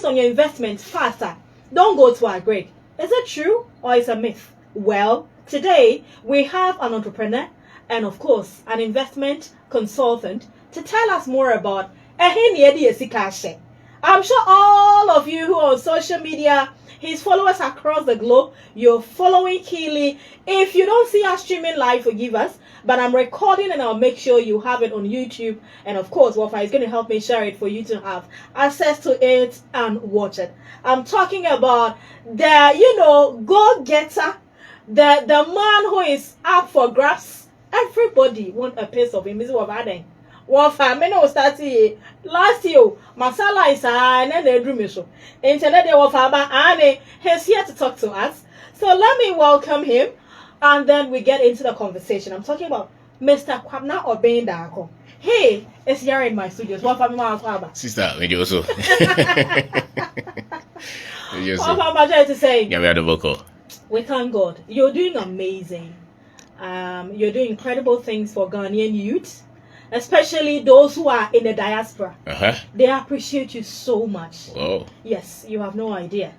returns on your investment faster, don't go to agri. Is it true or is it a myth? Well, today we have an entrepreneur and of course an investment consultant to tell us more about I'm sure all of you who are on social media, his followers across the globe, you're following Keely. If you don't see us streaming live, forgive us, but I'm recording and I'll make sure you have it on YouTube. And of course, Wafa is going to help me share it for you to have access to it and watch it. I'm talking about the, go-getter, the man who is up for grabs. Everybody want a piece of him. This is what I'm saying. Wafa, me no start last year. Masala is and then they drew me so. Internet Wafa, and he's here to talk to us. So let me welcome him, and then we get into the conversation. I'm talking about Mr. Kwabna Obendako. Hey, it's here in my studios. Wafa, me Wafa. Sister, me also. Wafa, I'm trying to say. Yeah, we are the vocal. We thank God. You're doing amazing. You're doing incredible things for Ghanaian youth. Especially those who are in the diaspora. They appreciate you so much. Oh. Yes, you have no idea.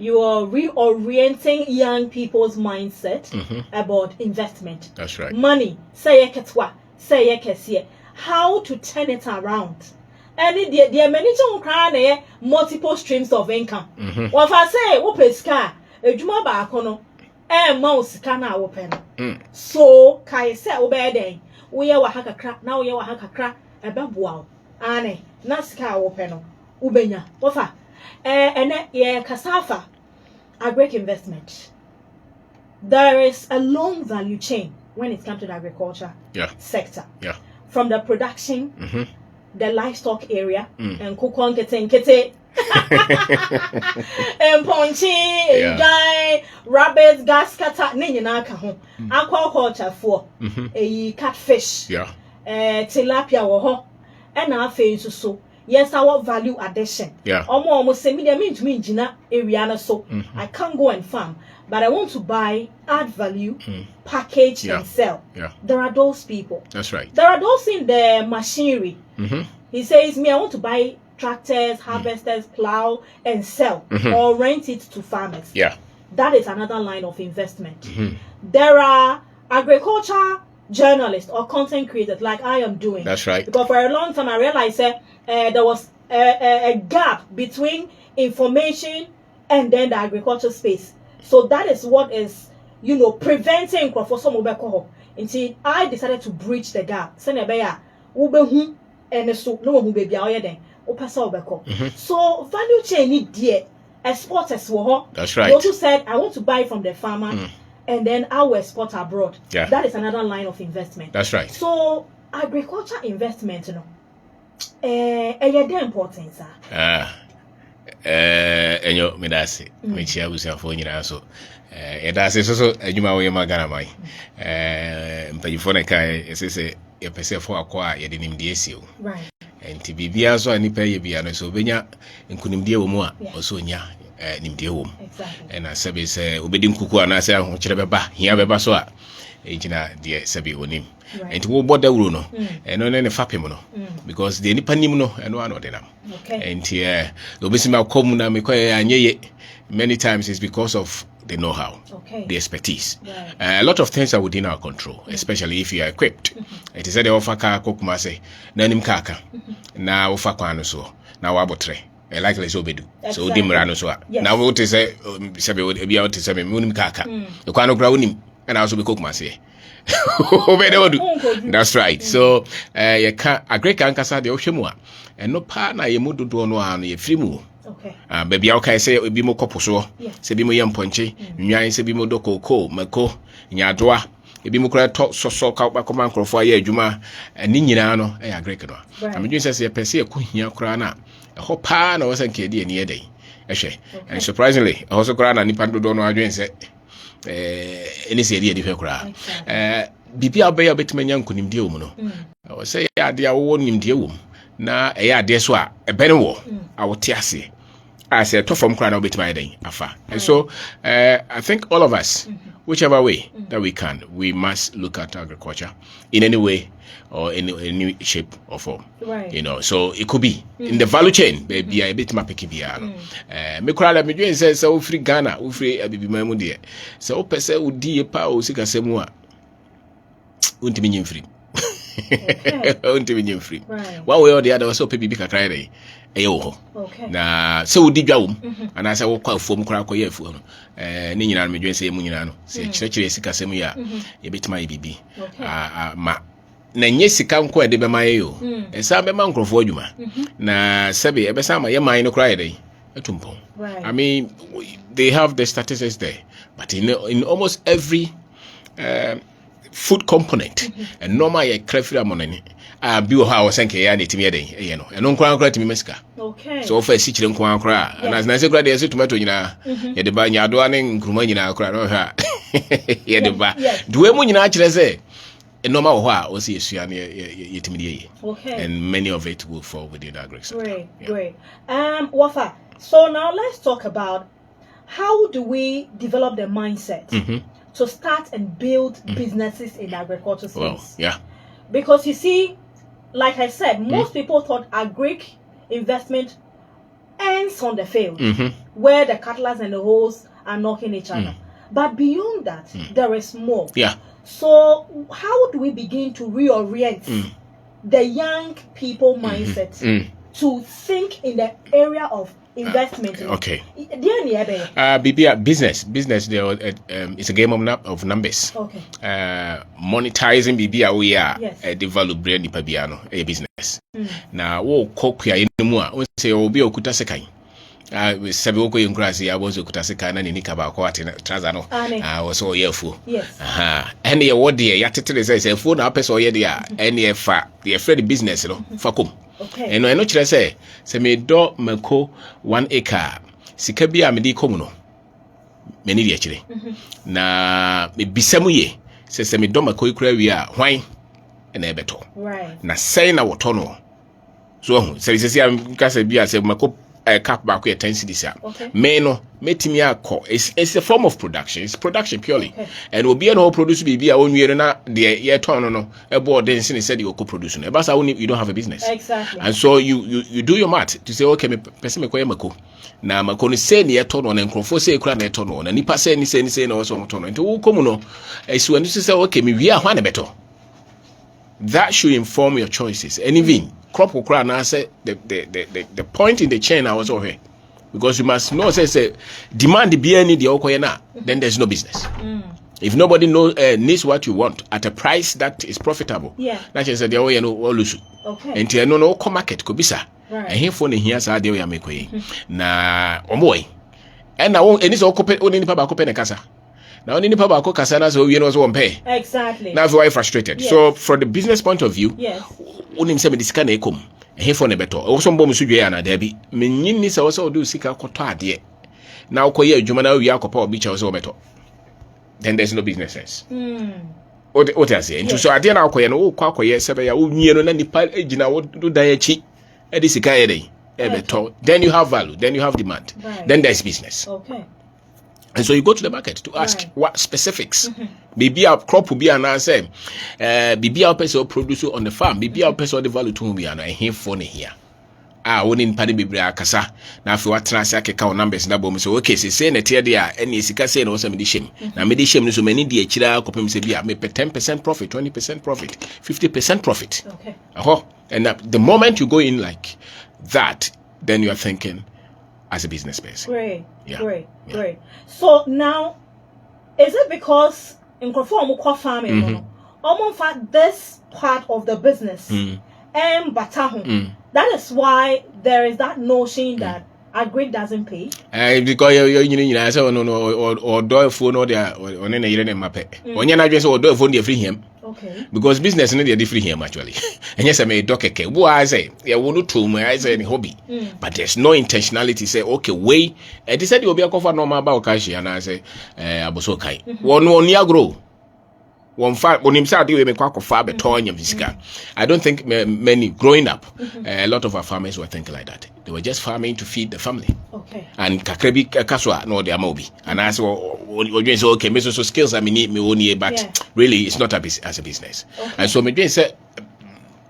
You are reorienting young people's mindset about investment. That's right. Money, say ketwa, say kesie. How to turn it around. And there are many multiple streams of income. What if I say, open sky, a juma bakono, and mouse can open. So, kai say obey. We are Wahaka now we are Wahaka crack a babuao. Ane, Naska openo, Ubenya, Wafa, and Casafa, a great investment. There is a long value chain when it comes to the agriculture sector. Yeah. From the production, the livestock area, and Kukon Kete, and Ponchi, and Jai, rabbits, gas cutter, Ninyanaka, aquaculture for a catfish, tilapia, or and our face so. Yes, our value addition. Yeah. Almost send me mean to me, Gina, Ariana, so I can't go and farm, but I want to buy, add value, package, and sell. Yeah. There are those people. That's right. There are those in the machinery. He says, me, I want to buy tractors, harvesters, plow, and sell, or rent it to farmers. Yeah. That is another line of investment. There are agriculture journalists or content creators like I am doing. That's right. Because for a long time I realized there was a gap between information and then the agriculture space. So that is what is, preventing for some until I decided to bridge the gap. So value chain need dear exporters were. That's right. They also said I want to buy from the farmer and then I will export abroad. Yeah. That is another line of investment. That's right. So agriculture investment, the importance. Enyo medasi mechia busiafo nyina so edase so adwuma wo yema gana mai mpanyifo ne kai esese yepesefo akwa yede nimde esio right enti bibia so anipa ye bia no so obenya nkunimde wo mu a oso nya nimde wo mu na sebe se obedi nkuku anase ahokire beba hia beba so a ejina de sebe onim enti wo boda wuro no eno ne fapem no because the nipa nim no eno ano de nam enti obesi ma kom na me koye anyeye many times is because of the know-how, the expertise. Right. A lot of things are within our control, especially if you are equipped. It is said the offer car kokumase na nim kaka na offer kwano so na wabotre likely so bedu so dimra no so na wo te say sebe bia wo te say me unim kaka e kwano kra unim na also be kokumase that's right. So you can agree can kasa de ohwemu a eno pa na ye mododo no a no ye frimu. Okay. Baby, okay, say it be more couple so. Say be more young punchy, nyan say be more doko, mako, nyadwa. It be more talk so out back command for ye, Juma, and Ninano, a Greek. I mean, you say a perse a kunya crana, a whole pan or wasn't kid near day. And surprisingly, also crana Nipando don't know I say any idea different cry. Bibia bay a bit man young couldn't deal mono. I was say, I dear won him dear womb. Na dear swa a benwo, I will tiasi. I said, to from crown bit my day, afa. And so, I think all of us, whichever way that we can, we must look at agriculture in any way or in any shape or form. Right. You know, so it could be in the value chain, baby, a bit mapikibiano. Me crowd me doing says so free Ghana, free a baby mamudia. So pese udi pa o sika semua. Unti free. Unti free. Right. One way or the other also pay big a cry. Okay. Na so udi dwawum ana say wo kwa fom kra koye afu no ni nyina me dwen say mu nyina no se chire sika semu ya ye betima ye bibi ma na nye sika nko ede be maye yo esa be ma nkrofo adwuma na sebe e be sa ma ye man no kra ye etumpon. I mean, they have the statistics there, but in almost every food component and normal ye krefira monani bi wo ha wo senke ya na timi eden ye no eno nkran timi mesika. Okay. So for si chire nkran kra and as na se kra de se tomato nyina ye de ba nyado ane nkruma nyina kra no ha ye de ba duwe mu nyina chire se normal ho a o se esua na ye timi de ye. Okay. And many of it will fall within the agri sector. Great. Great. Wafa, so now let's talk about how do we develop the mindset to start and build businesses in the agriculture space. Well, yeah. Because you see, like I said, most people thought agri investment ends on the field, where the cattlers and the hoes are knocking each other. But beyond that, there is more. Yeah. So how do we begin to reorient the young people mindset to think in the area of investment? Okay. Business. It's a game of numbers. Okay. Monetizing BBA we are develop brand ni pabiano a business. Na wo kokua enimu a say obi okuta sekan. Sebe oko yinkrasi ya bozo okuta sekan na ni kaba ko ate traza no. Was so yefu. Yes. And ye what dey ya tetere say fu na person ye dey a and ye fa the afraid business no fakum. Okay. And I know chire say me do mako 1 acre sika bia me di komu no me ni di chire na me bisamu ye se me do mako ikura wi a hwan na ebeto right na say na woto no so se am kasa bia se mako cap back here 10 cedis okay. Me no metimi akọ it's a form of production. It's production purely. Okay. And obi na produce bibi a onwie na de ye ton no e board den say said you go produce no. But you don't have a business. Exactly. And so you do your math to say okay me person me koye mako. Na mako ni say ne ton no na nkrofo say kura na ton no. Na nipa say ni say na so ton no. Nti wo komu no esu anu say okay me wi a hwan na beto. That should inform your choices. And even crop okra na say the point in the chain I was over here. Because you must know say demand be any the okoye na then there's no business. If nobody needs what you want at a price that is profitable. Yeah. That is the way no lose. Okay. And no ko market ko bisa. Right. And here for here sa de we amekoye. Na omoy. And na won eni so kope oni nipa ba kope na kasa. Now, only nipa ba ko kasa na so we no so pay. Exactly. That's why frustrated. Yes. So, from the business point of view, yes. Unim se me disika na ekom. He for ne beto. O so mbom sudwe ya na debi. Menyin ni se wo so do sika koto ade. Na ukoye adwuma na wi akopa obi cha wo so beto. Then there's no business sense. What I say. Into so ade na ukoye no ukwa akoye sebe ya unye no na nipa ejina wo do dan achi. E di sika ye dey. E beto. Then you have value. Then you have demand. Right. Then there's business. Okay. And so you go to the market to ask what specifics. Maybe our crop will be an answer. Maybe our person produce on the farm. Maybe our person the value to be an here for here. When in Paddy Bibria Casa. Now, if you want to account numbers, na bomb so okay, say na tear there, and you say no some shame. Now, made shame so many dear chira, copim say, be 10% profit, 20% profit, 50% profit. Okay. And the moment you go in like that, then you are thinking as a business person. Great. Great. So now, is it because in farming, this part of the business, that is why there is that notion that agri doesn't pay? Because you say or do phone or there or any year name mape. When you just or do phone the free him. Okay. Because business no dey free him actually. And yes, I may dokeke. Wo I say, yeah, wo no to me I say any hobby. But there's no intentionality say okay, way. They said you be a cover normal about cash and I say aboso kai. One year grow. One far when him say we make kwa kofa be ton yam fisika. I don't think many growing up a lot of our farmers were thinking like that. They were just farming to feed the family. Okay. And kakrebi kaswa no de amobi. And I say we're doing so okay, so skills I need me only, but really it's not as a business. Okay. And so me doing say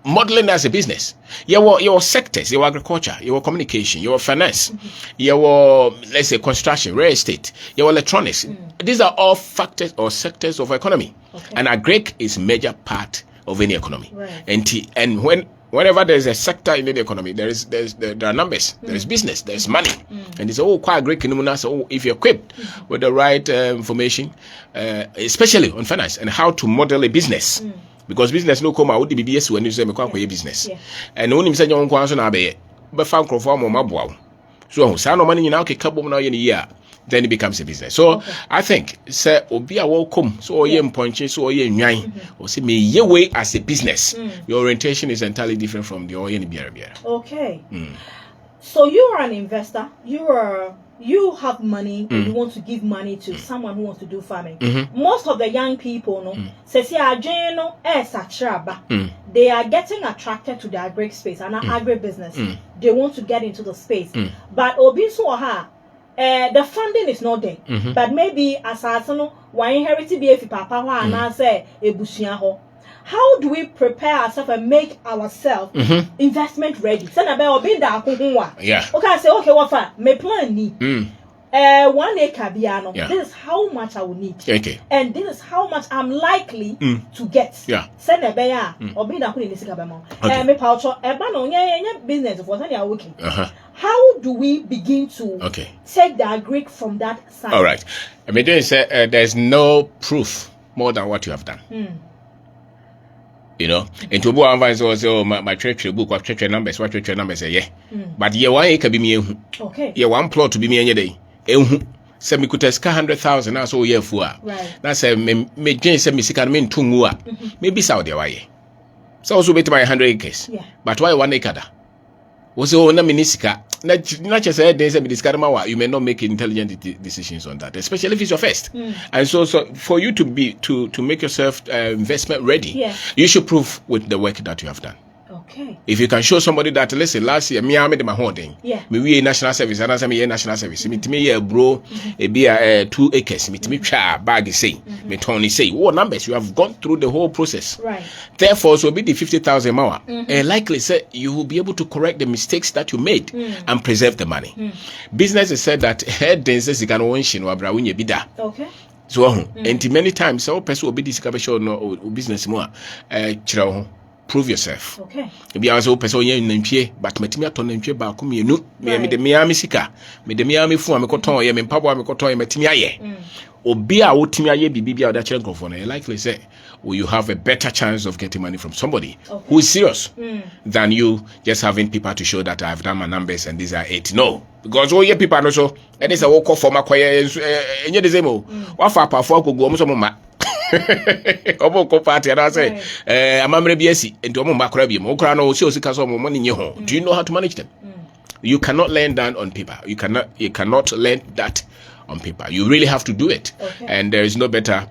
modeling as a business. Your sectors, your agriculture, your communication, your finance, your let's say construction, real estate, your electronics. These are all factors or sectors of economy. Okay. And agric is major part of any economy. Right. And whenever there's a sector in the economy, there are numbers, there is business, there is money. And it's all quite great. So if you're equipped with the right information, especially on finance and how to model a business. Because business no come out the BBS when you say me kwa business. And only say you kwan so na be fan crofo mo maboa. So say no money now ke kabo na ye year, then it becomes a business. So I think say obi a welcome so ye mponche so ye nwan or say me ye way as a business. Your orientation is entirely different from the oye ni biara. Okay. So you are an investor. You have money and you want to give money to someone who wants to do farming. Most of the young people, they are getting attracted to the agri space and agribusiness. They want to get into the space. But the funding is not there. But maybe as why inherit be if papa and I say a how do we prepare ourselves and make ourselves investment ready? Yeah. Okay, I say okay, what for? My plan need 1 acre piano. This is how much I will need. Okay. And this is how much I'm likely to get. Yeah. Send a bear or be that in this government. Me poucho business for any working. How do we begin to take the agri from that side? All right. I mean, there's no proof more than what you have done. You know, and to go and say, my church book of church numbers, what church numbers say, but ye 1 acre be me, okay, ye 1 plot to be me any day, say me could test 100,000 as all year for. Right. That's a me Jane said me sick and mean 2 mua, maybe Saudi way. So also bet my 100 acres, but why 1 acre? Was all na minisika. Not just there's a discardama. You may not make intelligent decisions on that, especially if it's your first. And so for you to make yourself investment ready, you should prove with the work that you have done. Okay. If you can show somebody that, listen, last year, me made my holding. Yeah. Me national service, and I say me national service. Me bro, be 2 acres. Me cha bag say. Me Tony say. What numbers? You have gone through the whole process. Right. Therefore, so be the 50,000 more. Likely say you will be able to correct the mistakes that you made and preserve the money. Business is said that head dances you can win or brawin bida. Okay. So, and many times, so person will be discovered no business more. Prove yourself. Okay. Maybe I was person here in Nimpie, but metimi aton Nimpie ba ko mienu. Me de Miami sika. Me de Miami fu am ko ton ye me mpabo am ko ton ye metimi aye. Obi a wotimi aye bibi a da chere nkofo na likely say you have a better chance of getting money from somebody who is serious than you just having people to show that I've done my numbers and these are 8. No. Because all your people know so and it's a walk off for my choir enye de zemo. Wa fa pa fo ko go mo so mo ma. Obo ko party and I say amamre biesi enti omo makora bi mo kora no o sika so mo money nye ho. Do you know how to manage them? You cannot learn that on paper. You cannot learn that on paper. You really have to do it. Okay. And there is no better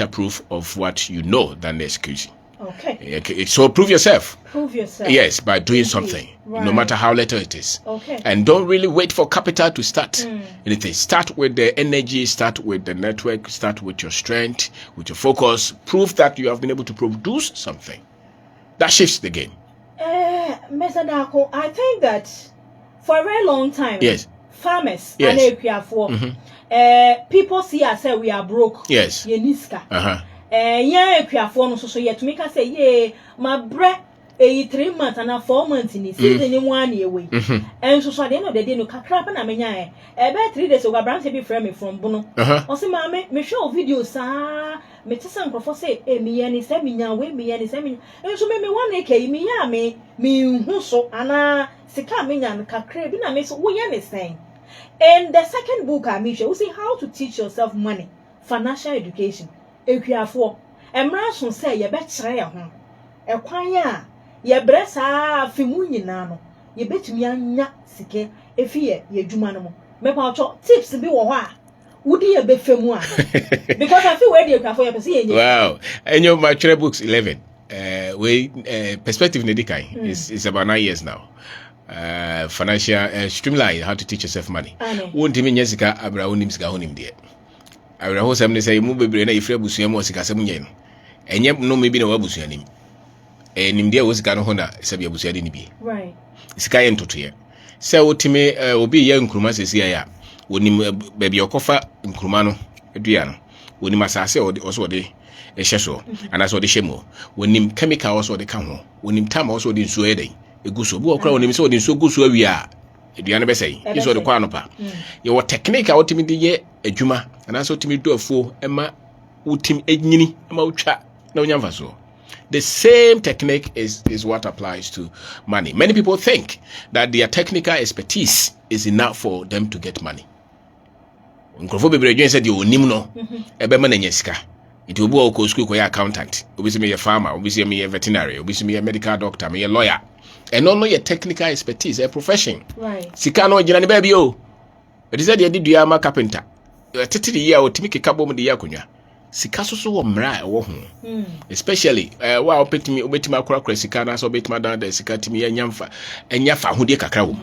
proof of what you know than the excuse. Okay. So prove yourself. Prove yourself. Yes, by doing something, no matter how little it is. Okay. And don't really wait for capital to start anything. Start with the energy, start with the network, start with your strength, with your focus. Prove that you have been able to produce something. That shifts the game. Mr. Dako, I think that for a very long time, farmers and people see us say we are broke. Yes. Yeniska. So yet to make us say, yeah, my bread 3 months and 4 months in the season 1 year away. And so at the end of the day, no crap and I mean, about 3 days ago, Brown be framing from Bono. Also, mamma, me show videos, me to some for say, me and his seminar, me and his seminar, and so maybe 1 acre, me who so, and Sika and Cacrab, and I miss we understand. And the second book I mentioned, we see how to teach yourself money, financial education. Equiafo, Emrason say, you bet try a home. A quanya, ye bressa fimu nyinano. Ye bet me anya sike, if ye jumanamo. Mepa tips be wa. Would you be femua? Because I feel where you can for your see. Wow, and your mature books 11. Perspective Nedikai is about 9 years now. Financial streamline, how to teach yourself money. Won't even Jessica Abra unim ska unim dear. I will hold some say move be na ifre busua mo sikasem nye no enye no me bi na wabusua nim nim dia wo sika no ho na se bia busua de ni bi right sika ye ntoto ye se wotime obi ye nkruma sesi ya wonim ba bia okofa nkruma no edua no wonim asase oso de ehye so anaso de hyemo wonim chemical oso de ka ho wonim time oso de nsuo ye den eguso bi okra wonim se wo de nsuo guso awi a eduane be sei iso de kwa no pa ye wo technique a wotimi de ye adwuma anaso wotimi do afuo ema wotim enyini ema wotwa na onyamfa so. The same technique is what applies to money. Many people think that their technical expertise is enough for them to get money. Nkrofo bebre dwen said you onim no ebe ma na nyesika. It will go to school ko accountant, obisi me a farmer, obisi me a veterinary, obisi me a medical doctor, me a lawyer. And no your technical expertise, a profession. Right. Sika no gina ni baby o. It is that you did you carpenter. You are 30 year o timi kekabo mu de yakonwa. Sika soso wo mra wo ho. Especially wa opetima akura sika na so opetima dan da sika timi enya fa ho de kakra wo.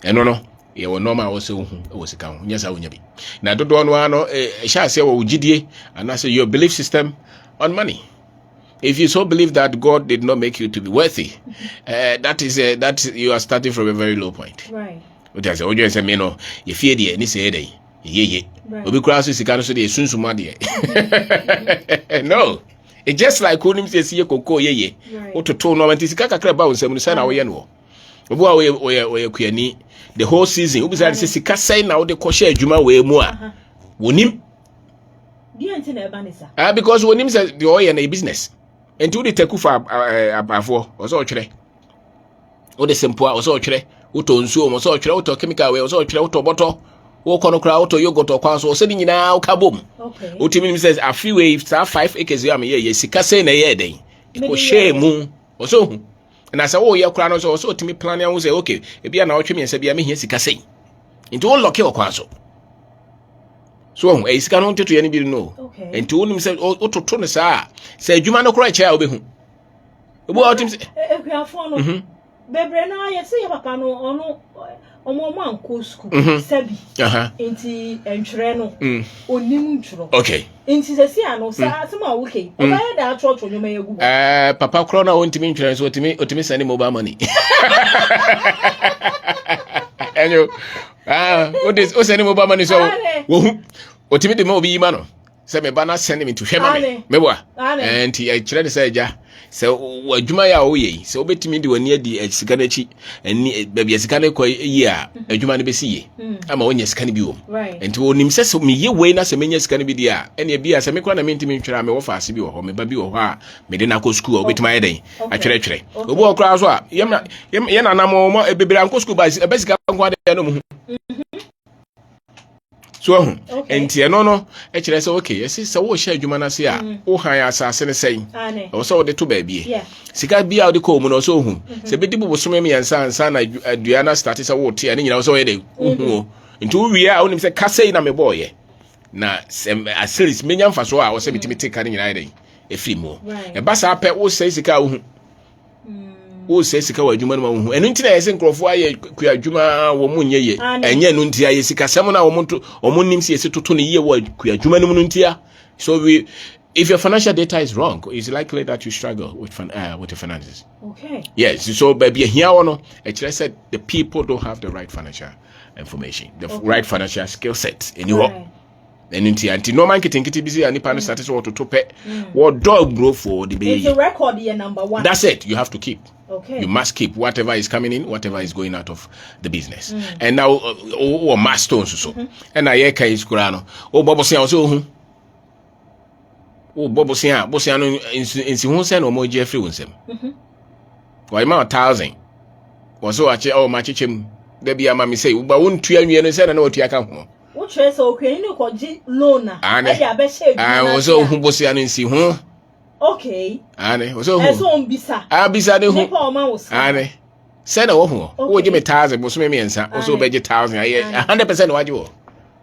Eno no ye wo normal wo se wo hu wo sika ho nya sa wo nya bi. Na dodo no ano sha se wo ugidie and say your belief system on money. If you so believe that God did not make you to be worthy, that you are starting from a very low point. Right. What I say, ojo say me no, ye fear dey ni say dey. Ye. Obi kura so sika no so dey sunsuma dey. No. It just like onim say see koko ye. Ototo no anti sika kakra ba wonsam no say na wo ye no. Obi wa we kuani the whole season. Obi say sika say na wo de ko share adwuma we mu a. Wonim. Because wonim say the oil na business. And to the tekufa abafo oso otwere o de sempo a oso otwere uto nsuo mo oso otwere uto chemical we oso otwere uto boto wo kono kra uto yogurt okwan so se nyina ukabom okay utimi says a free way 5 acres am ye sika say na ye den ko share mu oso hu na say wo ye kra no so otimi plan an wo say okay e bia na otwe miensa bia me hia sika say into wo lock okwan so so e sika no nteto ye ni bi no enti wonim se ototo ne saa se adwuma no kora chia obehu obo otim se ekuafo no bebre na ye se ye papa no ono omo anko school sabi enti entwere no onim ntworo okay enti se si ano sa asema okay o ba ye da church onyoma yegu papa kro na ontimi ntwere so otimi send mobile money enyo o send mobile money so wo otimi de mo bi yima no se me bana send me to hwema me meboa and I kire de say ja se adwuma ya wo ye se obetimi de wani adi sika na chi ani bia sika na ko yi a adwuma ne be si ye ama wonya sika ne bi wo and wonim se me ye we na se menya sika ne bi dia ene bia se me kora na mentimi ntwera me wo fa ase bi wo ho me ba bi wo ho a me de na ko school obetimi aye den atwere obo okra so a ye na na mo ebebere anko school ba sika nko ade no mu so enti no e kire se okay yesi se wo hye adwuma na se a wo han asase ne sei o so wo de to ba bie sika bia wo de ko mu no so hu se be di bobosome me yansa na adua na start se wo te ani nyina wo so ye de hu enti wo wi a wonim se ka sei na me boye na a series menya mfa so a wo se bitimi take ka nyina ye de e free mu e ba sa pe wo sei sika wo hu wo se sika wa adwuma no ma hu enu nti na yesi nkrofo aye ku adwuma wo mu nyeye enye nu nti aye sika sem na wo mu nim se yesi toto ne ye wo ku adwuma no mu nti a so if your financial data is wrong it's likely that you struggle with your finances. Okay. Yes, so baby here one actually said the people don't have the right financial information, the right financial skill set anymore. And in no man getting busy and nipa status or to tope what dog grow for the baby. It's a record here number 1. That's it. You have to keep. Okay. You must keep whatever is coming in, whatever is going out of the business. And now milestones so. And I hear is kurano. Bobo sia so bobo sia no in si hun se no mo Jeffrey wonsem. Why ma 1000. Was so ache ma chichem da bia ma me say ba won tua nwie no se na otua ka ho. Wo tre so okweni ni ko ji loan na e dia be share du na so hu bosia no nsi hu okay ane so hu so mbisa bisa de hu ni pa o ma wo ane se na wo hu wo ji me 1000 bo so me ensa wo so be ji 1000 100% waji wo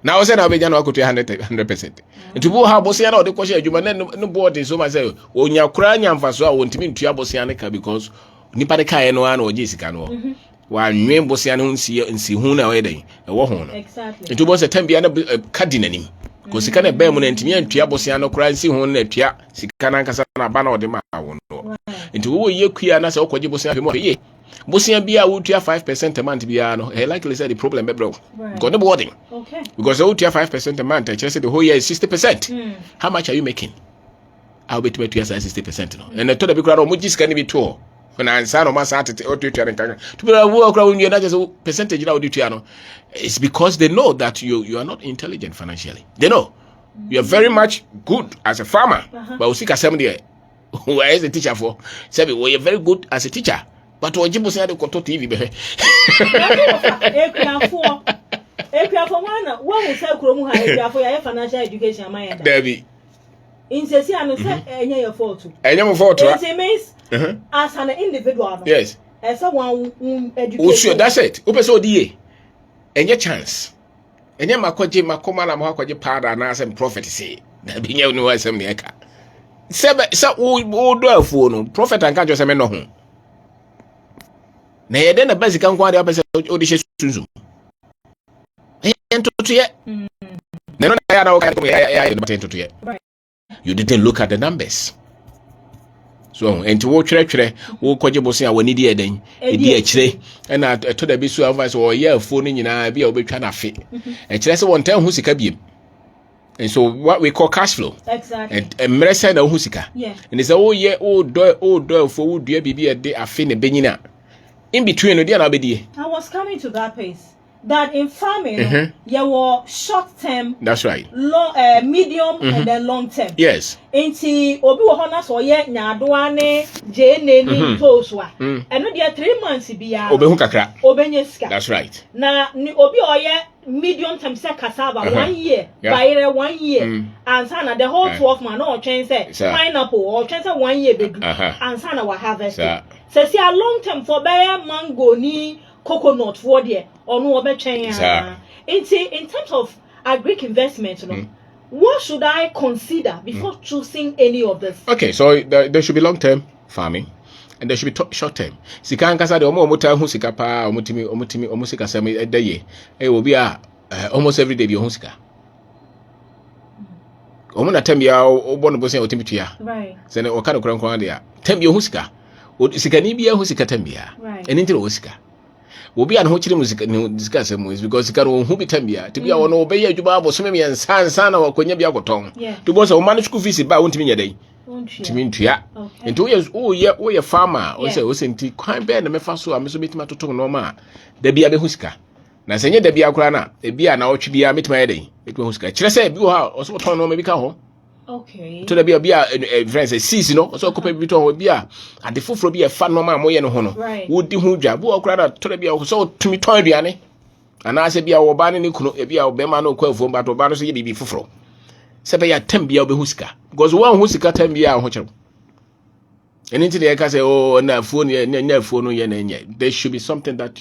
na wo se na be ja na akoto 100% nti bo ha bosia na o de ko share adwuma na no board so ma say onya kura nya mfaso a wontimi ntua bosia ne ka because nipa de kai no ana o ji sika no wa nwen bosia no nsi hu na we den e wo hu no exactly nti bo se tambia na kadi nanim Because sika na be mu na ntimi antua bosia no kra nsi ho na atua sika na nkasa na ba na ode ma wo no. Nti wo ye kua na se okwaje bosia hwemo ye. Bosia bia wo tua 5% a month bia no, likely say the problem be bro. Because the boarding. Okay. Because wo tua 5% a month, I say the whole year is 60%. How much are you making? I'll be to 60% no. And I told the big crowd, "Muji scan be to." When I answer no mass at it, or to be a work around you, not just a percentage now do no. It's because they know that you are not intelligent financially. They know you are very much good as a farmer, but we see somebody who is a teacher for. Say, well, you're very good as a teacher, but what you say, I don't control TV. If you are for one, what will sell Chrome for your financial education, my Debbie. In Ceci, I'm a photo. And I'm a photo. It means as an individual. Yes. As someone education. That's it. Open so DA. And your chance. And your Makoji Makoma Makoji Pada and as a prophet say. That be you know as a Meka. So, all do a phone, prophet and catch us a man no home. Nay, then a basic inquiry up as audition. And to yet. Then I Right. You didn't look at the numbers. So, and to watch lecture, who kwaje bosia wani di eden, edi echire, and I told the bisu advice or yeah, phone in I be obi trying to fit. And chile say one time who sika biem. And so what we call cash flow. Exactly. And mresa na who sika. Yeah. And it's oh yeah, oh do for who do bibi a day afi ne benyina. In between no dia na obedi. I was coming to that pace. That in farming, you were short term. That's right. Long, medium, and then long term. Yes. Inti obi wo hona so ye nyadoane jene ni toswa. Eno dia 3 months bia. Obehu kakra. Obenye sika. That's right. Na ni obi oye medium term say cassava 1 year, bayere 1 year. Ansa na the whole 12 months no twen say pineapple or twen say 1 year bedu. Ansa na wa harvest. Say see a long term for bayer mango ni coconut for there or no obetchen. In terms of agric investment, what should I consider before choosing any of this? Okay, so there should be long-term farming and there should be short-term. Sika nkasa de omo ta hu sika pa omutimi sika same edaye. Obi a almost every day bi hu sika. Omo na tem ya obo no bosen otimi tua. Right. Se ne okado kran de a tem bi hu sika. Sika ni bia hu sika tem bia. Eni ntiro hu sika. Obi an ho kire music ni discuss am is because sika no hu bitambia to bia wono obey adwuma abosome me nsansa na wakonya bia koton to bo say o manage school fees ba wontimi nyedai timi ntua enti wo ye farmer o say o senti kwan be na mefa so ameso betima toton no ma da bia be hu sika na senye da bia kura na e bia na otwe bia metima yedai betima hu sika kire say bi wo ha o so ton no ma bi ka ho. Okay. To the bia friends season no so ko pe bi to bia ade foforo bia fa no ma moye no ho no wo di hu dwa bo okura da to the bia so tumi ton aduane ana se bia wo ba ne kuno e bia wo be ma no kwa afuo ba to ba no so ye bibi foforo se be ya tem bia wo be husika because one husika tem bia ho kyerem anything they can say oh na afuo na afuo no ye na nye there should be something that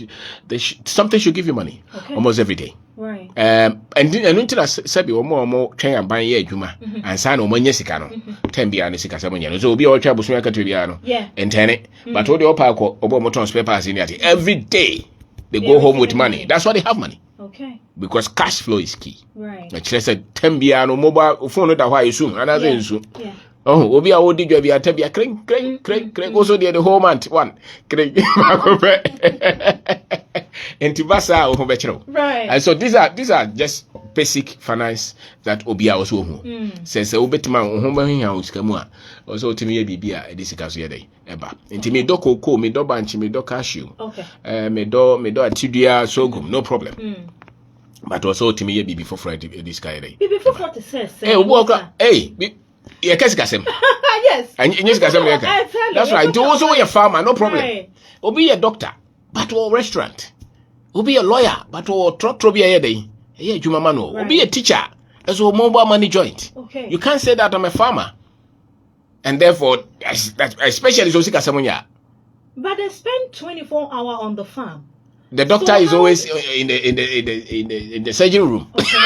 something should give you money almost every day. Right. And until I said you more train and buy ye juma and sign on Sicano, 10 biano sika seven. So be all trouble swaka to biano. Yeah. And 10 but all the park or motor spare parts in it. Every day they go home with money. That's why they have money. Okay. Because cash flow is key. Right. Like I said, 10 biano mobile phone that why you soon another soon. Yeah. Oh, obi a wodi dwa bia tabia kren also there the whole month one kren entibasa o bechero. Right. And so these are just basic finance that obi a also hu says obetima ho ba hia usikamu a also timi ye bibia e disika so ye dey eba ntimi do koko me do banchi me do cashew me do atidua sorghum no problem but also timi ye bibi for Friday e disika ye dey bibi for 46 yeah, kasem. Yes. And yes, kasem. That's right. To also be a farmer, no problem. Right. Or be a doctor, but or restaurant. Or be a lawyer, but or trotro be a day. Yeah, Jumamano. Or be a teacher. That's all mobile money joint. Okay. You can't say that I'm a farmer. And therefore, especially so Kasamonia. But they spend 24 hours on the farm. The doctor is always in the surgery room. Okay.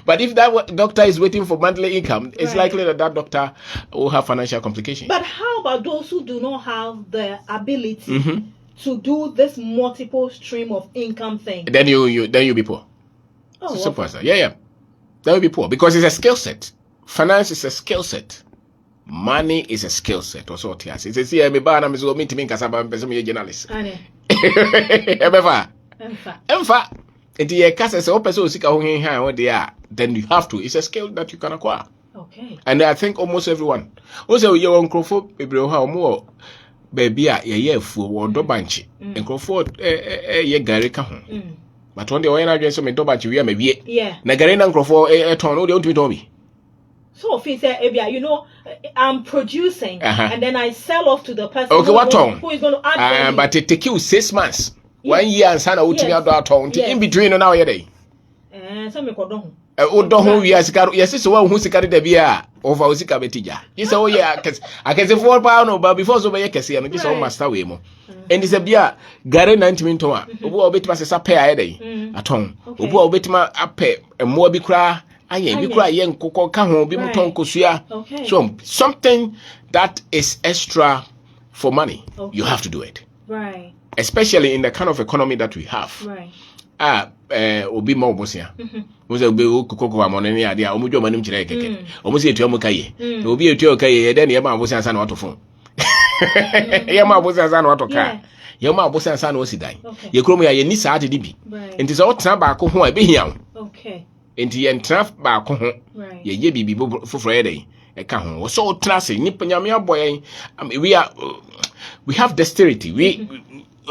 But if that doctor is waiting for monthly income, it's likely that doctor will have financial complications. But how about those who do not have the ability to do this multiple stream of income thing? Then you be poor. Oh, simple as that. Yeah. They will be poor because it's a skill set. Finance is a skill set. Money is a skill set. Also, it's a see me ba na me so meet me kasaba person me journalist. Emfa. Enti ye kasa se person sika ho hen what they are, then you have to. It's a skill that you can acquire. Okay. And I think almost everyone. Also, you on crofo bebre ha more baby a ye fu wo do banchi. En crofo ye gare ka ho. But one day when I just me do banchi we me wie. Yeah. Na gare na crofo ton no dey ontimi ton bi. So if you say, you know, I'm producing and then I sell off to the person who is going to add but it take you 6 months. 1 year and sana utimi ado aton. In between now ye dey. So me kodon. Don't hold you as yes, so one who's a carry the beer over Osika Betija. You say, oh, yeah, I can say 4 pounds, but before so by a cassia, and just all master way more. And it's a beer, Gary 90 minutes, who bit was a pair a day at home, who bit my up and more be cry. I am be cry young cocoa come home, be more tongue So something that is extra for money, you have to do it. Right. Especially in the kind of economy that we have. Right. Obi ma obosia oze obi kokoko amone ne ade a omudwo manim kire keke omusi etu amukaye obi etu okaye de ne ma obosia san wato fon ye ma obosia san wato ka ye ma obosia san osidan ye kromo ya ye ni saade dibi enti so otena ba ko ho a be hia okay enti ye ntra ba ko ho ye bibi foforo ye dey e ka ho so otena se ni nyame aboyen we have dexterity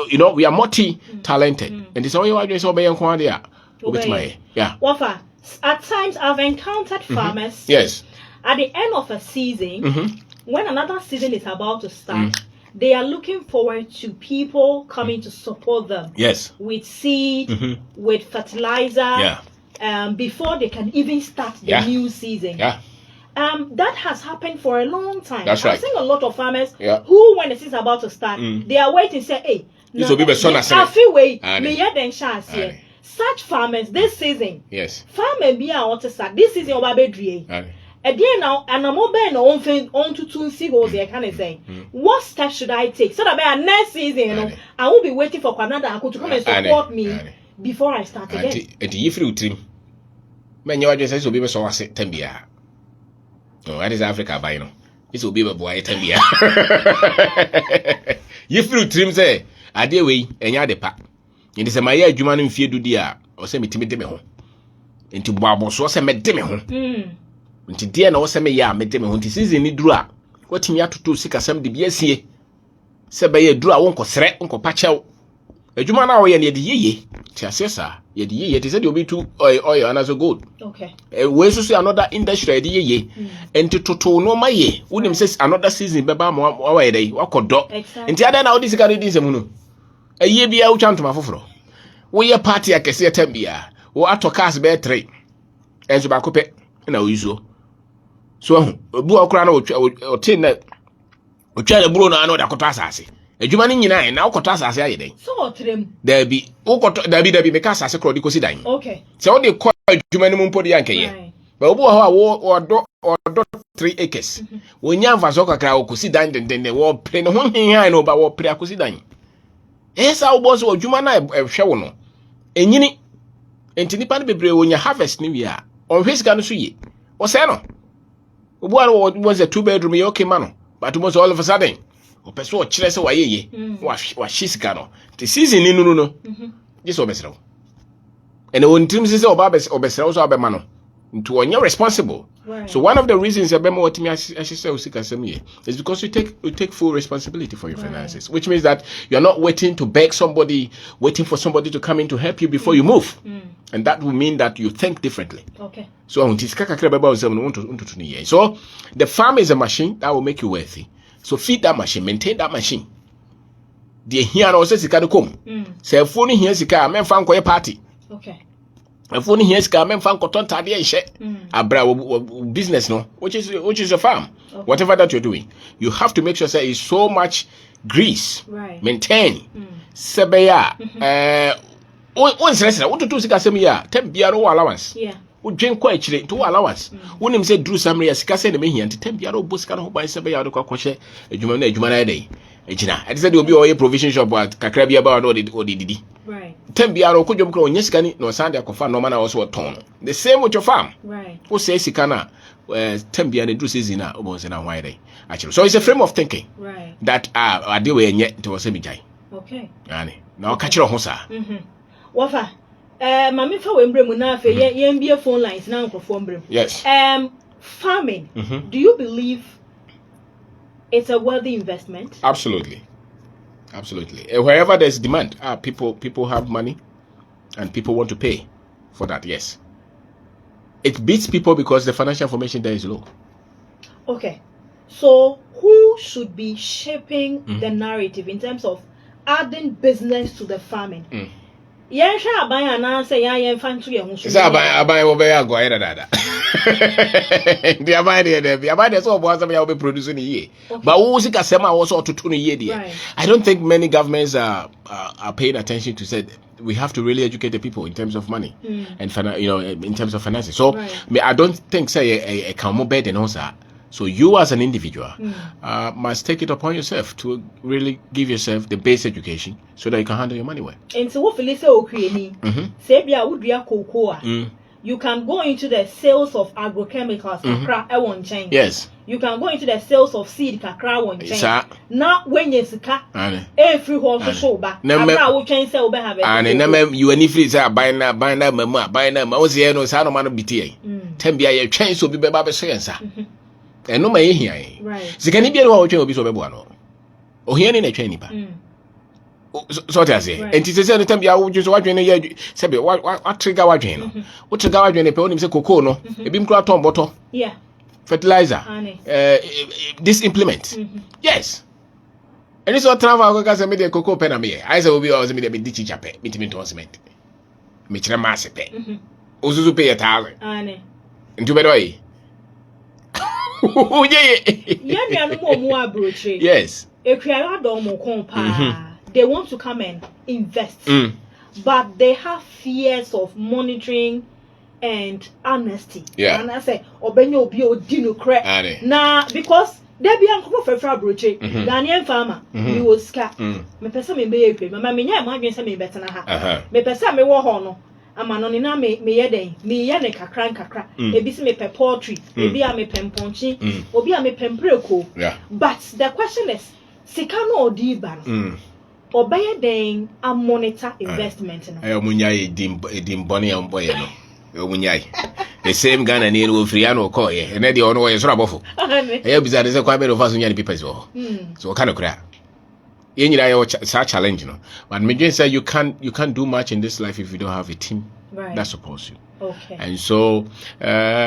you know, we are multi-talented. And it's all you are doing so yeah. Wafa, at times I've encountered farmers. Yes. At the end of a season, when another season is about to start, they are looking forward to people coming to support them. Yes. With seed, with fertilizer. Yeah. Before they can even start the new season. Yeah. That has happened for a long time. That's right. I've seen a lot of farmers who, when the season is about to start, they are waiting to say, hey, this will be the son of such farmers this season. Yes. Farmer be a want to start this season over bedry. Again now, and I'm on to 2 seagulls. I kind of say, what steps should I take so that by next season, I won't be waiting for Canada to come and support me before I start again. And if you trim, man, you just will be so I said, Tembia. No, that is Africa by now. This will be a boy, Tembia. If you trim, say, I dear way, and ya de pack. It is a my human in fear do dear, or send me to home. Into Babos was a medime home. Until dear no send me ya medime home. This is in the draw. What him ya to do sick as some DBS. Said by a draw, Uncle Sret, Uncle Patchel. A Jumana or ye the ye. Tiasessa, ye the ye, it is you'll be too oil and as a good. Okay. Where's to see another industry, ye, and to no my ye. Wouldn't say another season, Baba, more a day, walk or dog. And the other now this guy is a moon. A year be out to my fofro. We a party I can see a tembia, or at to cast bear trade. As about cope, and I usual. So, a book crown or tin that. O try the Bruno, I know that Cotasasi. A Jumani in now Cotasas a day. So, there be there be because as a crowd because dying. Okay. So, they call Jumanum Podianke. But or 3 acres. When young Vasoka crowd could sit down, then they were playing 1 thing I know about what prayer could sit down. Yes, I was what Jumana a shower. And you and Tinipan be when you harvest new year on his gun sweet. Or Sano. One was a 2-bedroom okay man, but it was all of a sudden. O person chile se wa ye wa shisika no the season ni no just obesero and when trim say obesero so abema no into onye responsible. So one of the reasons abema what me asise osika sem ye is because you take full responsibility for your finances, which means that you are not waiting to beg somebody, waiting for somebody to come in to help you before you move. And that will mean that you think differently. Okay. So the farm is a machine that will make you wealthy. So feed that machine, maintain that machine. The here no says sika come. Say phone here sika men fan koye party. Okay. A phone here sika men fan koton tade nhye. Abra business no, which is a farm. Okay. Whatever that you're doing, you have to make sure say is so much grease. Right. Maintain. Sebeya on stress what to do sika sem ya, tem bia no allowance. Yeah. Wo dwen kwa akire to allowance. Wonim say dru samre ya sika se na mehia ntem bia no bosika no ho ban se be ya do kwakwohye adwuma na dey. Ejina, I said you'll be all provision shop at Kakrabi about all the didi. Right. Tembiaro could you grow Yeskani, no Sandia Kofa, no man also a ton. The same with your farm. Right. Who says Sikana, Tembia and Drusis in almost in a wide day. Actually, so it's a frame of thinking. Right. That I do and yet to a semijai. Okay. Annie, now catch your hosa. Wafa, Mammy for Wembre Munafe, ye phone lines now for Fombre. Yes. Farming, do you believe it's a worthy investment? Absolutely. Wherever there's demand, people have money and people want to pay for that, yes. It beats people because the financial information there is low. Okay. So who should be shaping the narrative in terms of adding business to the farming? Yen sha aban ananse yan yen fan to yen so. Say aban wo be ya go ayeda dada. The aban there so bo asem ya be producing ye. But wo sika sema wo so tutu no ye there. I don't think many governments are paying attention to say we have to really educate the people in terms of money and in terms of finances. So I don't think say a can more burden also. So you as an individual must take it upon yourself to really give yourself the base education so that you can handle your money well. And so what Felicia Okrieni, Sebia would be a cocoa. You can go into the sales of agrochemicals, kakra ewon chain. Yes. You can go into the sales of seed, kakra won chain. Now when you sika, free horse show back. Kakra will chain sell have it. And you any free say buying that mama, was here no sano man BTA. Tembia your chain so be baby science. And no may hear. Right. So can you be able to be so bebuano? Or here in a train nipa. So I say, and it is any time you would just watch any year. Say, what trigger watching? What trigger watching a pony say cocoa no? A beam craton bottle. Yeah. Fertilizer. This implement. Yes. And it's all travel because I made a cocoa pen. I say, will be always made a bit ditchy chape, between to cement. Mitra massive. Also pay $1,000. And to better. Yes. They want to come and invest, but they have fears of monitoring and honesty. Yeah. And I say, Obenyo bio dino crack. Nah, because there be uncle for broche, Ghanaian farmer, you will scat. Me pesa me be, Mamma me imagine some better na ha. Me pesa me wo hono. Amanonina me yeden me yene kakran kakra ebi se me pe poultry ebi a me pemponchi obi a me pempreko. But the question is sika no odi ba no obeye den a monitor investment no munya edim boni am boy no munya the same Ghana ni no free ano call ye and dey ono ye so abofo e bizarre say kwa be no faso nya ni papers wo so kind of cry such challenge, but me say you can't do much in this life if you don't have a team that supports you. Okay. And so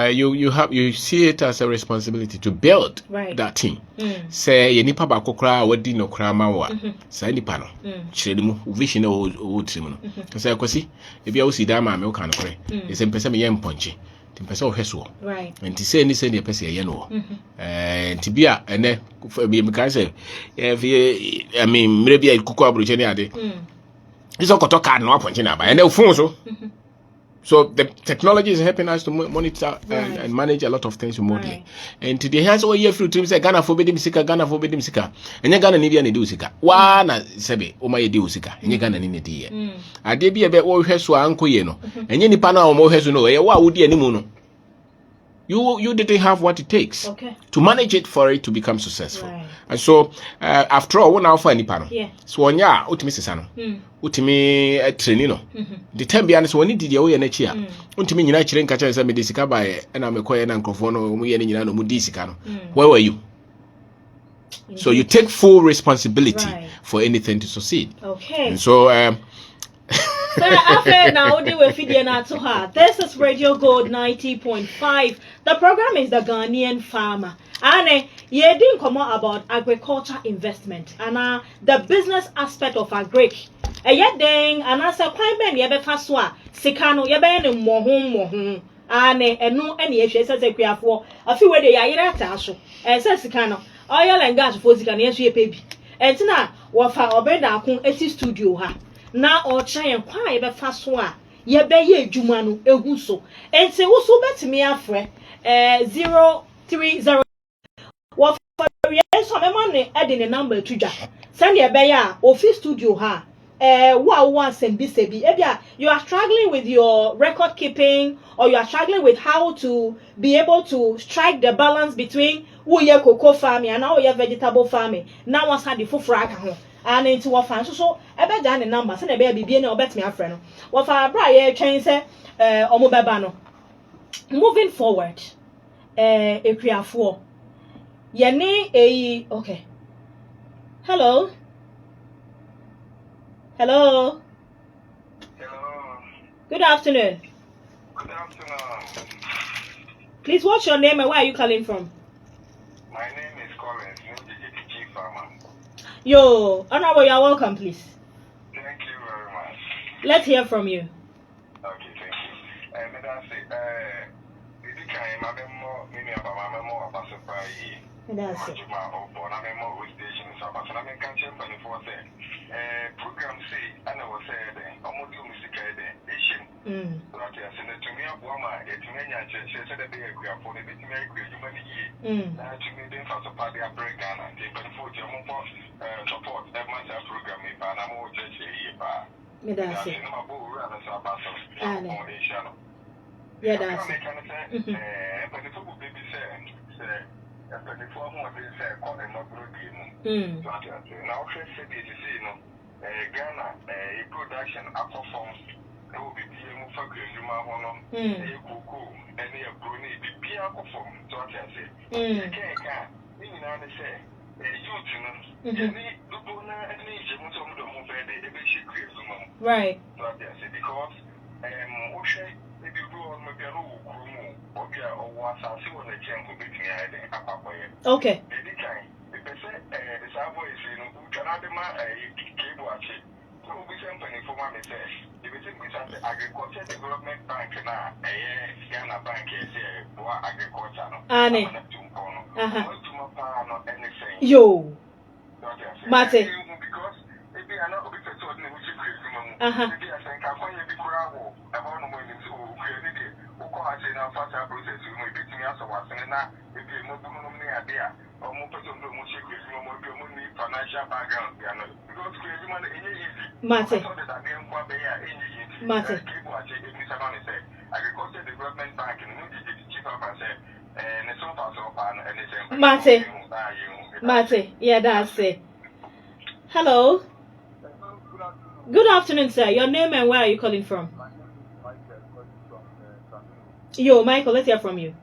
you see it as a responsibility to build that team. Say you nipa ba kokra wadi no kra ma wa. Say nipa no. Chire mu vision o trim no. Say akosi e bia o si da ma me o kan no kre. E say mpese me ye mponche. Timpese o hweso. Right. And ti say ni say ne pese ye no. Ti bia ene me kan say I mean maybe I kuku abroche ni ade. It's all koto card no aponche na ba. And phone so. So the technology is helping us to monitor and manage a lot of things remotely. And today has all year through to say Ghana forbidden sika, Ghana forbidden sika. And you Ghana Nivia do sika. Wana sebe o my do sika. And you Ghana ni die. I did be a bit all hesu uncle yeno. And you pana or more hesu no. Wa would any mono. You didn't have what it takes to manage it for it to become successful. And so after all, one alpha any panel. So on ya utimi sano. Utimi training no. The time be honest, when you did your way and a chair. Utimi nyina chire nkacha esa me disika by and I'm a quiet and microphone mu ye nyina no mu disika no. Where were you? So you take full responsibility for anything to succeed. Okay. And so this is Radio Gold 90.5. The program is the Ghanaian Farmer. And you didn't come out about agriculture investment and the business aspect of agric. And yet then, and as a quite many faswa, Sikano, Yaben, Mohum, and no any issues as a queer for a few way they are at Tasho, and says Sikano, oil and gas for Sikan, yes, ye baby. And now, what for Obeda Kun eti studio ha. Now, or try and quiet the faswa, ye be Jumanu, Eguso, and say also bet me afre 030. What for yes, I'm ne adding a number to ja send your beya office studio ha once and ebia you are struggling with your record keeping or you are struggling with how to be able to strike the balance between your cocoa farming and now your vegetable farming now once had the full frag and into what fan so ebe dan the number send ebe bibie na obet me afre no what fa bra ye twen say omo beba no moving forward ekriafo ye ne okay hello. Hello. Hello. Good afternoon. Good afternoon. Please, what's your name and where are you calling from? My name is Collins, Chief Farmer. Yo, Honorable, you're welcome, please. Thank you very much. Let's hear from you. Okay, thank you. May I say, this kind of memo, many of our memo about supply. That's it. Program say, and I was saying, almost do music edition. But yes, and to me, Obama, it's many said that they agree for the bit make human year. To me, then for support their break and they can afford your support that much program if I'm more just a year. That's it. Yeah, that's it. But the football baby said, but the form of this called a mobile game. Now, say, Ghana, a production perform, there will be a for Grima, a cuckoo, and a brony, be a perform. So I say, you can't, say, a youth, any Lubuna, any James of the move, a basic criticism. Right. So I say, because, Oshay, maybe rule maybe a rule, or be a was I see what the champ will be okay. The Savoy is in Canada, a cable watching. So we simply for one say, if it's in the Agriculture Development Bank now, a Ghana Bank is a agriculture. Annie. Anything. Yo. Mate. Because if you are not a bit of something which is maybe I think I find you be crowd about no one who created it. Who call us in our faster process, you may beat me as a was and now if you move on the idea or more person to more secret, no more financial background. Because creating money in easy. Mate. Mate. Agriculture Development Bank and Chief of and so far so far and Mate. Mate. Yeah, that's it. Hello. Good afternoon, sir. Your name and where are you calling from? Yo, Michael, let's hear from you.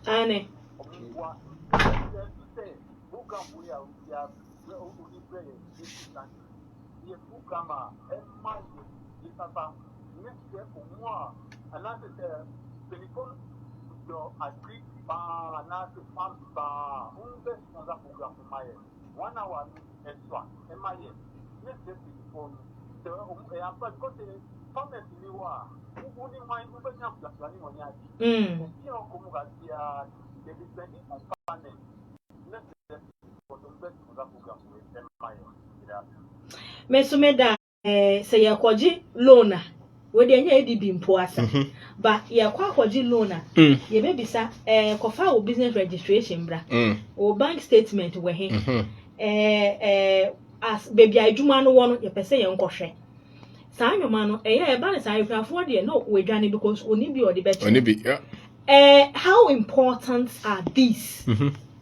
Annie. Mesumeda say ya kwaji loan we dey nya edi bi mpo asa ba ya kwa kwaji loan ye be bisa kofa wo business registration bra o bank statement we he as baby adwuma no wo no ye pese ye nkohwe saa nwoma no ye ba ne saa afrafo de no we dwane because oni bi odi be oni bi yeah. How important are these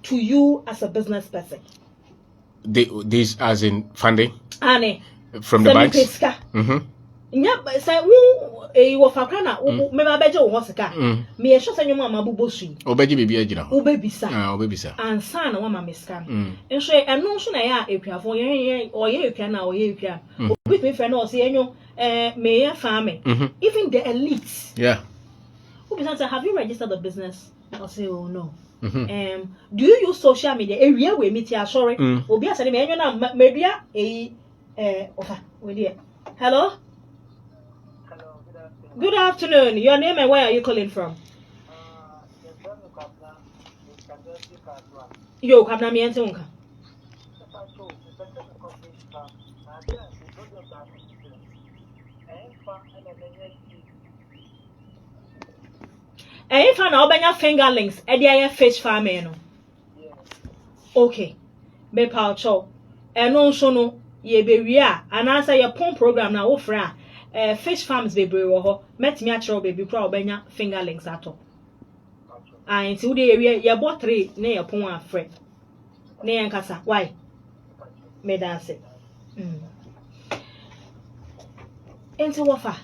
to you as a business person? These as in funding? Annie. From the banks? nya say wo wo fakra na wo me ba beje wo hosika me ye hwese nyoma ma bubosu obeji bibi agina obebisa obebisa ansa na wa ma meska enso eno nso na ya epiafo ye oye epia na oye epia obi me fe na o se enyo me ye farming even the elites have you registered the business? I'll say oh no. Do you use social media? Area we meet here, sorry. Obi asani me enyo na media Hello? Hello, good afternoon. Your name and where are you calling from? Yo, kabna mi ente unka. If I know benya fingerlings, edi fish farming no. Okay. Me paucho. Eno nso no ye bewi a anasa ye pon program na wo fra fish farms bebre wo ho. Metimi a kire bebi kura obenya fingerlings ato. Nti wo de ye bo 3 na ye pon afre. Na ye nkasa. Why? Me dance. Enti wo fa.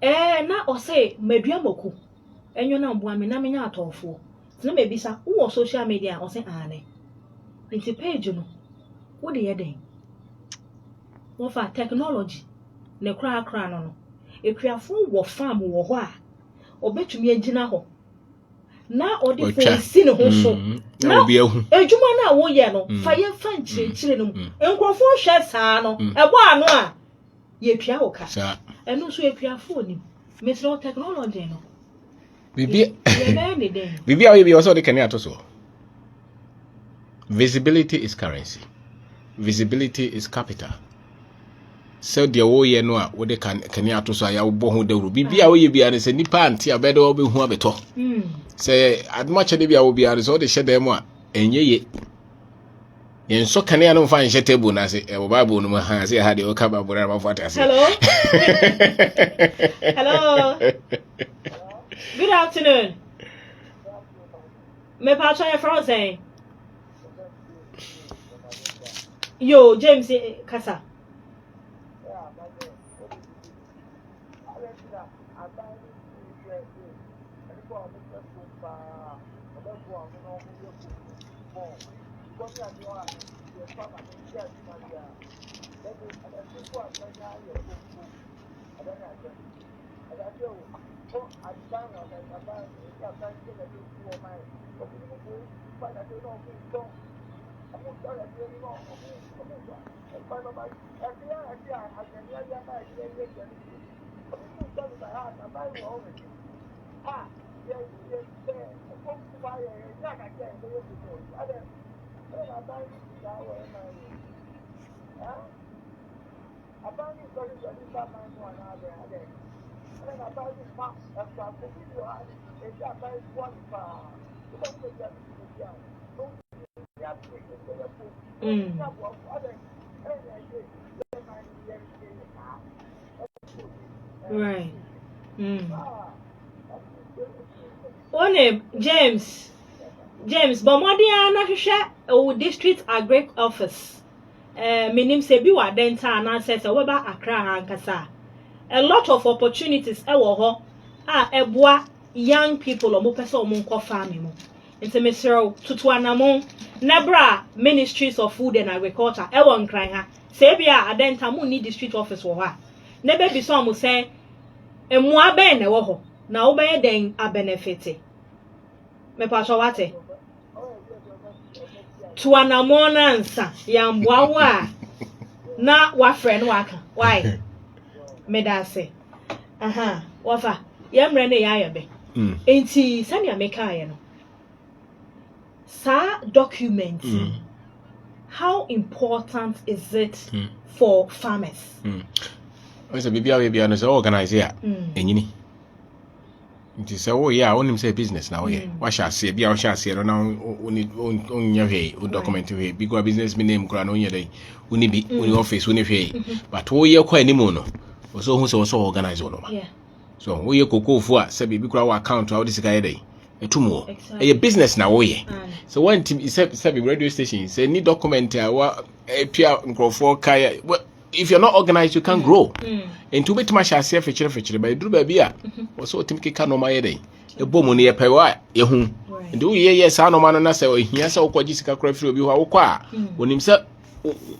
Na o say medua moku. Enyo na mboa me na menya atofo tina me bisa wo social media o se ane nti page no wo de yeden wo fa technology ne kra no ekuafo wo farm wo ho a obetumi agina ho na odi fo si ne ho so na obi ahu ejuma na wo ye no fa ye fa nchire no enkrofo hwe saa no ebo ano a ye pia wo ka eno so ekuafo ni metro technology no Bibi awe bi also de kani atoso. Visibility is currency. Visibility is capital. So de wo ye no a wo de kani atoso ya wo bo ho dawru. Bibi awe ye bia ne se nipa ante abedo wo be hu abeto. Se admache de bia wo bia so de hye dem a enye ye. Yen so kani anu fa nhye table na se e wo bible no ha se ha de wo ka ba bora ma fata se. Hello. Hello. Good afternoon. Me pacha ya frozen. Yo, James Kasa. Right. One James, but more than na district agric office. Minim se bi wa denta na se weba Accra hankasa. A lot of opportunities ewo ho eboa young people omo pese omo nko farming mo. Nti mesero tutu anamo nebra ministries of food and agriculture ewo nkran ha. Se bia adenta mo ni district office wo ha. Ne be bi so mo se emua ben na wo ho. Na wo be den a benefit. Me pa so wate. Tuanamona nsa yambwawa na wa friend waka why me da say wafa yemre ne yayabe enti sani ameka ye no sa document how important is it for farmers so bibia we bia no so organize ya enyini nti se wo ya onim say business na wo ye wa sha se bia wo sha se no na onya hwe o document hwe because business me name kura no onya dai uni bi uni office uni hwe but wo ye kwa animu no so hu se wo so organize wo no ma so wo ye kokofu a se bi kura wa account a wo disika ye dai etumo e business na wo ye so one team se bi radio station se ni document a wa pia nkrofo kai if you're not organized, you can't grow. And to be too much as a feature, but do baby, also Timki can no my day. A boom near Pewa, Yahoo. And do yes, I know man, and say, yes, I'll call Jessica Crayfield, you are qua. When himself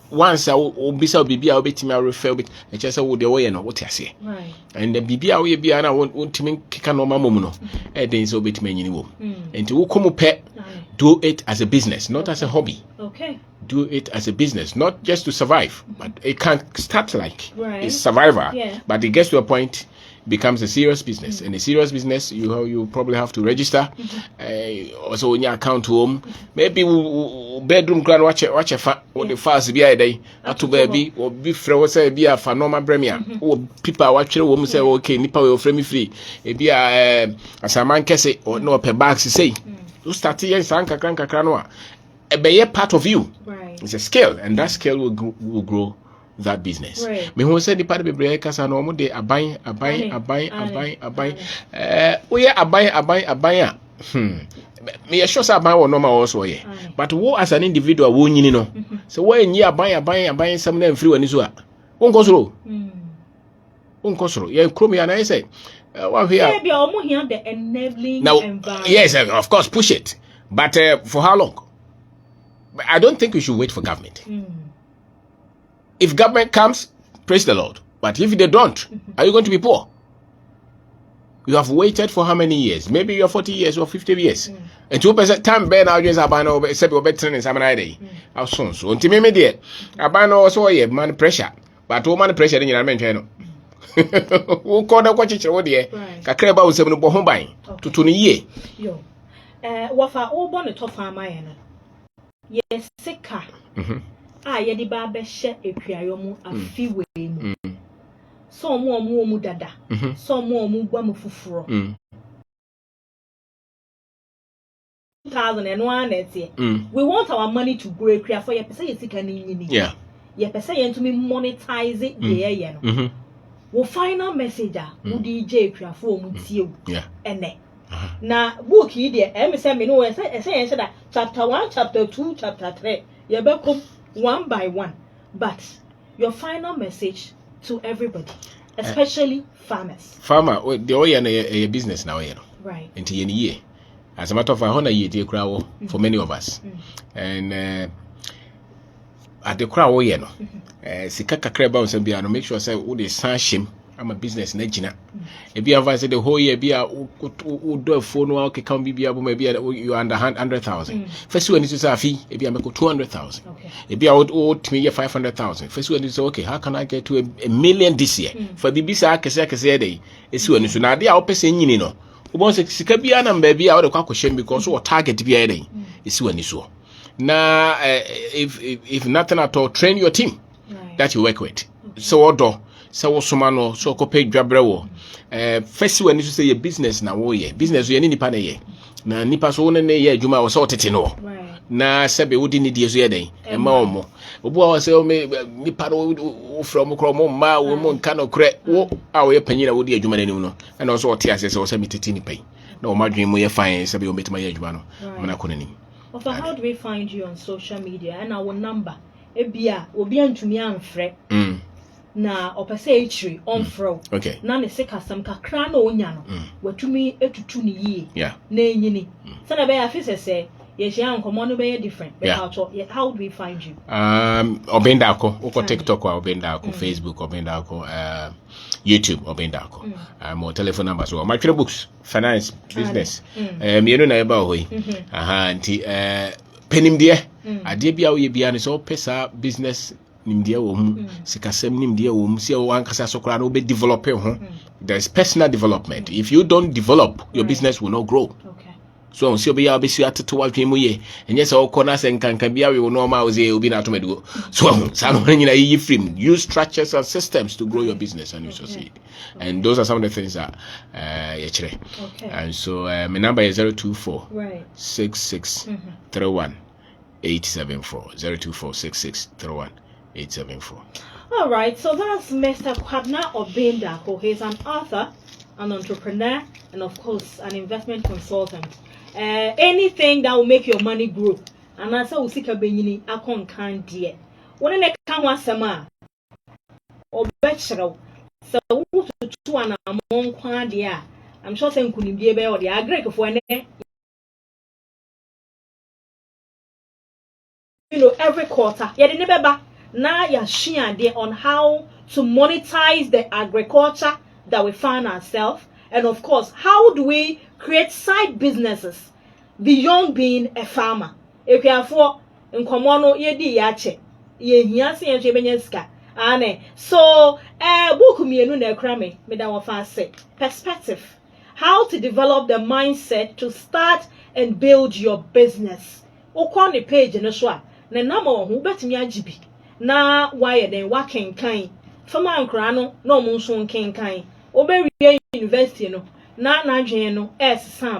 once I will be so BB, I'll be to me, I'll refer it, and just would the way and what I say. And the BB, I will be, and I want to make Kikano Mamono, and then so bit many women. And to come pet, do it as a business, not as a hobby. Okay. Do it as a business, not just to survive, but it can start like a survivor, but it gets to a point, becomes a serious business. And a serious business, you probably have to register, also in your account home, maybe bedroom grand watch a the fast be a day, not to baby, or be frozen, say be a normal premier, or people watch a woman say, okay, Nipa will frame me free, it be a man kese or no per bags to say, you start here, Sanka Cranka Cranoa. A part of you. It's a skill, and that skill will grow that business. Me who said the part of the breakers are normal day a buy. We are a buyer. Me a sure buy or normal also, but what as an individual won't you know? So when you are buying some name free when you are won't go through. Yeah, Chromie and I say, well, here the enabling now, environment. yes, of course, push it, but for how long? I don't think we should wait for government. If government comes, praise the Lord. But if they don't, are you going to be poor? You have waited for how many years? Maybe you're 40 years or 50 years. And 2% time bear now just about except your better than some day. How soon? So until me dear, I buy no also a man pressure, but woman pressure in your mention. Who call the watch it over there? Kakreba was 7 home buying to 20 years. Yo, what for all bonnet top farmer? Yes, sika. Yedi ba she epiayomu afi we. So mu dada. So mu gwa mu fufuro. 2001 we want our money to grow ekria for ye pese ye sika ni nyini. Yeah. Ye pese ye to me monetize it ye no. Wo final message wo DJ ekria for mu tie wo. Yeah. Ene. Na book yi de me say me no say that chapter 1 chapter 2 chapter 3 you be come one by one, but your final message to everybody, especially farmers. Farmer the oil a business now, right? Into any year. As a matter of fact, honor ye crowd for many of us. And at the crowd, Sikaka Crabbounds and Biano, make sure I say, oh, the sunshine. I'm a business negina. If you have the whole year, be a do a phone work, can be able maybe you underhand 100,000. First one is a fee, if you make 200,000. If you owe me 500,000. First one is okay, how can I get to a million this year? For the Bisa Casacas day, it's when it's not the outpercent, you know. Once it's Sicabia and baby out of Quackoshem because what target be a day is when you saw. Now, if nothing at all, train your team that you work with. So, order. So somano so ko pay dwabrewo first when you say a business na wo ye business ye ni nipa na ye na nipa so wona na ye adwuma wo so tete no na sebe wodi ni die so ye den e ma omo obu a say o me nipa no from kro mo ma wo mo nka no kre wo a wo ye panyina wodi adwuma na nim no na so ote ase se wo say metete ni pai na o madwen mo ye fine sebe o metuma ye adwuma no mo na ko nanim. Ofa, how do we find you on social media and our number ebia obi antumi amfre na opese ichiri onfro na ne sika sam kakra na onya no watumi etutu ni yie na enyini sana be afise se ye hia nkomo no be different but how do we find you? Obendako uko TikTok wa Obendako, Facebook Obendako, YouTube Obendako. Mo telephone number so my books finance business me no na eba hoyi nti penim de ade bia wo ye bia ne so pesa business nimdia wo mu sikasem nimdia wo mu se wo ankasa sokora no be develop ho. There's personal development. If you don't develop, your business will not grow. So on see obi ya be su ateto wadwen mu ye enye se wo kona se nkankan bia we no ma wo ze obi na atomedo so sa no nyina yi frame. Use structures and systems to grow your business and you succeed. And those are some of the things that and so my number is 024 66 31 874 024 66 31 874. All right, so that's Mr. Kwabna Obendako. He's an author, an entrepreneur, and of course an investment consultant. Anything that will make your money grow. And that's how we see Kabini Akon can't dear. When I can't obechrew so to two and among quadia. I'm sure saying couldn't be able the agree for every quarter. Yeah, the never now you're sharing on how to monetize the agriculture that we find ourselves, and of course, how do we create side businesses beyond being a farmer? If you are for in common, ye yache, ye hiasi and chebenyeska. Ane so book me na krame me da wa say perspective, how to develop the mindset to start and build your business. Okon the page no so a na number ho betimi agibi na why den wa kenkan fama ankra no na omo nso kenkan obewie university no na adwen no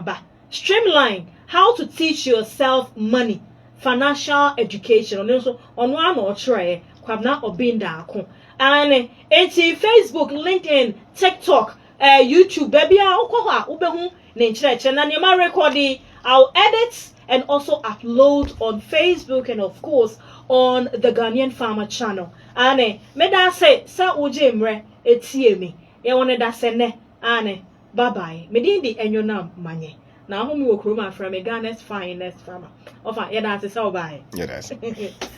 ba streamline how to teach yourself money, financial education ono nso ono ama ochre kwabna obinda ako and enti Facebook, LinkedIn, TikTok, YouTube baby a ukwa ubehu na nchire na nyama recording. I'll edit and also upload on Facebook and of course on the Ghanaian Farmer channel. Ane, me da say sa uje mre etie me. Ye wone da se ne ane bye bye. Me din di enyo na manye. Na ho mi wo kroma fra me Ghana's finest farmer. Ofa ye da se sa bye. Yeah, that's it.